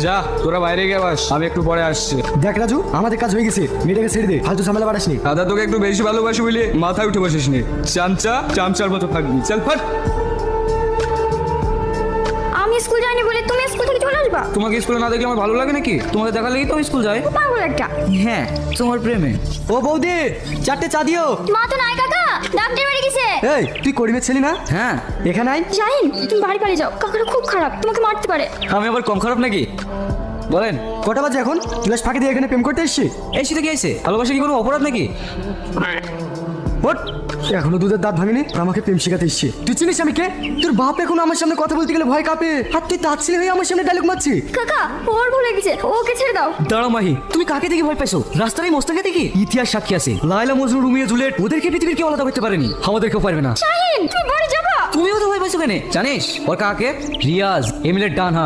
যা তোরা বাইরে গিয়ে বাস, আমি একটু পরে আসছি। দেখ রাজু, আমাদের কাজ হয়ে গেছে, মেয়েটাকে ছেড়ে দে, ফালতু ঝামেলা বাড়াসনি। দাদা তোকে একটু বেশি ভালোবাসি বলে মাথায় উঠে বসিস নি, চামচার মতো থাকবি। চল ফাট। আমি স্কুল যাইনি বলে তুমি স্কুল থেকে চলে আসবা? তোমাকে স্কুলে না দেখলে আমার ভালো লাগে নাকি? তোমাকে দেখার লেগেই তো আমি স্কুল যাই। পাগল একটা। হ্যাঁ, তোমার প্রেমে। ও বৌদি, 4টে চা দিও। মা তো নাই কাকা, ডাক্তার বাড়ি গেছে। এই তুই করিমের ছেলে না? হ্যাঁ, এখানে আয়। শাহিন, তুমি বাড়ি বাড়ি যাও, কাকাটা খুব খারাপ, তোমাকে মারতে পারে। আমি আবার কম খারাপ নাকি? বলেন। কটা বাজে এখন? ক্লাস ফাঁকি দিয়ে এখানে প্রেম করতে এসছি? এই শীতে কি আছে? ভালোবাসা কি কোনো অপরাধ নাকি? ওঠ। এখনো দুধের দাঁত ভাঙেনি আর আমাকে প্রেম শেখাতে এসছে। তুই চিনিস আমি কে? তোর বাপ এখনো আমার সামনে কথা বলতে গেলে ভয় কাঁপে, আর তুই তার ছেলে হয়ে আমার সামনে ডায়লগ মারছি। কাকা, ওর ভুলে গেছে, ওকে ছেড়ে দাও। দাঁড়াও মাহি, তুমি কাকে দেখে ভয় পাইছো? রাস্তার এই মোস্তানকে দেখি? ইতিহাস সাক্ষী আছে, লায়লা মজনু রুমিয়া জুলিয়েট, ওদেরকে পৃথিবীর কেউ আলাদা করতে পারেনি, আমাদেরকেও পারবে না। শাহিন, তুমি বাড়ি যাবা? তুমিও তো ভয় পাইছো কেন? জানিস ওর কাকে? রিয়াজ, এমিলের ডান হাত।